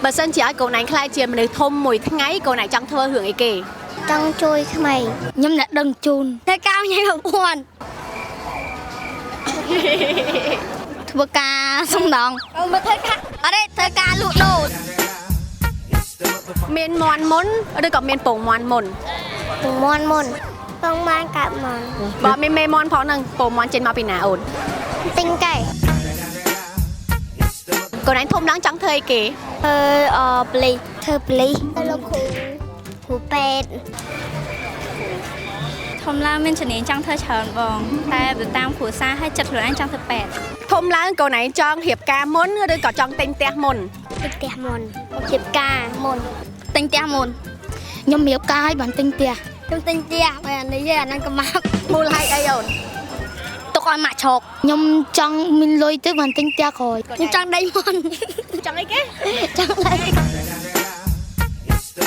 បើសិនជាឲ្យកូនឯងខ្លាចជាមនុស្សធំមួយថ្ងៃកូនឯងចង់ធ្វើរឿងអីគេចង់ជួយក្មេងខ្ញុំអ្នកដឹងជូនតែកៅញ៉ៃប្រពន្ធធ្វើការសំដងមកធ្វើការអត់ទេធ្វើការលក់ដូរមានមន់មុនឬក៏មានពងមន់មុនពងមន់មុនពងបានកាប់មន់បើមានមេមន់ផងហ្នឹងពងមន់ចេញមកពីណាអូនទិញកែកូនឯងធំឡើងចង់ធ្វើអីគេប្លីធ្វើប្លីទៅលោកគ្រូពេទ្យធំឡើងមានជំនាញចង់ធ្វើច្រើនបងតែទៅតាមគ្រួសារឲ្យចិត្តខ្លួនឯងចង់ធ្វើពេទ្យធំឡើងកូនឯងចង់រៀបការមុនឬក៏ចង់ទិញផ្ទះមុនទិញផ្ទះមុនរៀបការមុនទិញផ្ទះមុនខ្ញុំរៀបការឲ្យបានទិញផ្ទះខ្ញុំទិញផ្ទះបើអានេះអាហ្នឹងក៏មកមូលហេតុអីអូនទុកឲ្យម៉ាក់ឆោកខ្ញុំចង់មានលុយទៅបានទិញផ្ទះក្រោយខ្ញុំចង់ដេញមុនចង់អីគេចង់ដេញ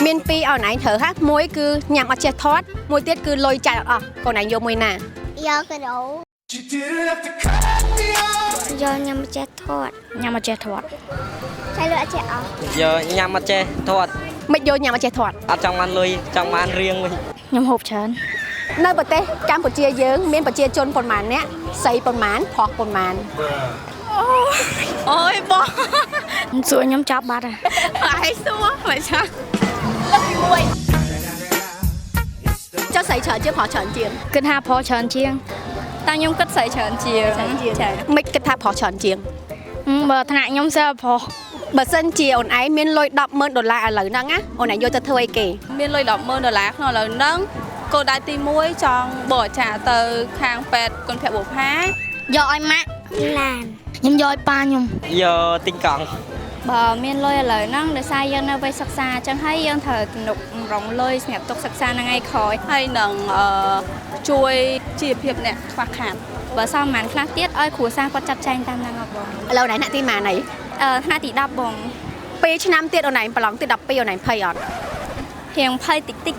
មានពីរអូនឯងត្រូវហ่ะមួយគឺញ៉ាំអត់ចេះធាត់មួយទៀតគឺលុយចាយអត់អស់កូនឯងយកមួយណាយកកដោយកញ៉ាំអត់ចេះធាត់ញ៉ាំអត់ចេះធាត់ចៃលុយអត់ចេះអស់យកញ៉ាំអត់ចេះធាត់មិនយកញ៉ាំអត់ចេះធាត់អត់ចង់បានលុយចង់បានរៀងវិញខ្ញុំហូបច្រើននៅប្រទេសកម្ពុជាយើងមានប្រជាជនប៉ុន្មានអ្នកស្រីប៉ុន្មានប្រុសប៉ុន្មានអូយបងសួរខ្ញុំចាប់បាត់ហើយឯងសួរមិនចាស់លើកទី1ចុះស្រីច្រើនជាងប្រុសច្រើនជាងគិតថាប្រុសច្រើនជាងតែខ្ញុំគិតស្រីច្រើនជាងចាមិនគិតថាប្រុសច្រើនជាងបើថ្នាក់ខ្ញុំសើប្រុសបើសិនជាអូនឯងមានលុយ$10,000ឥឡូវហ្នឹងណាអូនឯងយកទៅធ្វើអីគេមានលុយ$10,000ក្នុងឥឡូវហ្នឹងគោលដៅទី1ចង់បរិច្ចាគទៅខាងពេទ្យគុណភបុផាយកឲ្យម៉ាក់ឡានខ្ញុំយកឲ្យប៉ាខ្ញុំយកទិញកង់បើមានលុយឥឡូវហ្នឹងដោយសារយើងនៅវ័យសិក្សាអញ្ចឹងហើយយើងត្រូវទំនុករងលុយសម្រាប់ទុកសិក្សាថ្ងៃក្រោយហើយនឹងជួយជីវភាពអ្នកខ្វះខាតបើសល់ប្រហែលខ្លះទៀតឲ្យគ្រួសារគាត់ចាត់ចែងតាមហ្នឹងបងឥឡូវណែថ្នាក់ទីម៉ានអីថ្នាក់ទី10បង2ឆ្នាំទៀតអូនឯងប្រឡងទី12អូនឯងភ័យអត់រៀងភ័យតិចតិច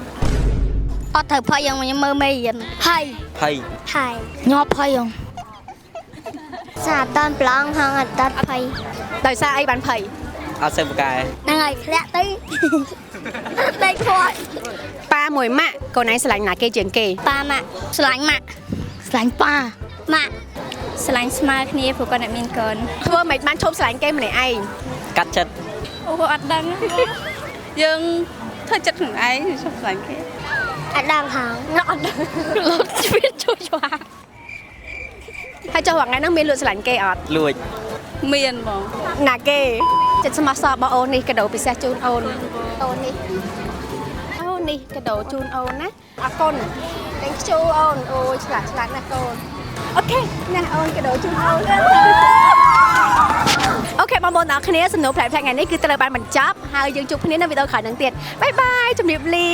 អត់ត្រូវភ័យយ៉ាងខ្ញុំមើលមេរៀនភ័យញាប់ភ័យហ្នឹងសាអត់តាន់ប្រឡងហងអត់តាន់ភ័យដោយសារអីបានភ័យអត់សូវប្រកែហ្នឹងហើយធ្លាក់ទៅដេកខ្វាត់ប៉ាមួយម៉ាក់កូនឯងស្រឡាញ់ណាគេជាងគេប៉ាម៉ាក់ស្រឡាញ់ម៉ាក់ស្រឡាញ់ប៉ាម៉ាក់ស្រឡាញ់ស្មើគ្នាព្រោះគាត់អ្នកមានកូនធ្វើមិនបានឈប់ស្រឡាញ់គេម្នាក់ឯងកាត់ចិត្តអូអត់ដឹងយើងធ្វើចិត្តខ្លួនឯងឈប់ស្រឡាញ់គេអត់ដឹងហងអត់ដឹងលត់ជីវិតជួយឆ្វាហើយចុះថ្ងៃហ្នឹងមានលួចស្រឡាញ់គេអត់លួចមានហ្មងណាគេចិត្តស្មោះសររបស់អូននេះកាដូពិសេសជូនអូននេះកាដូជូនអូនណាអរគុណតែខ្ជូអូនអូយឆ្លាតណាស់កូនអូខេណាអូនកាដូជូនអូនអូខេបងប្អូនទាំងអស់គ្នាសំណួរផ្លែថ្ងៃនេះគឺត្រូវបានបញ្ចប់ហើយយើងជួបគ្នានៅវីដេអូក្រោយនឹងទៀតបាយបាយជម្រាបលា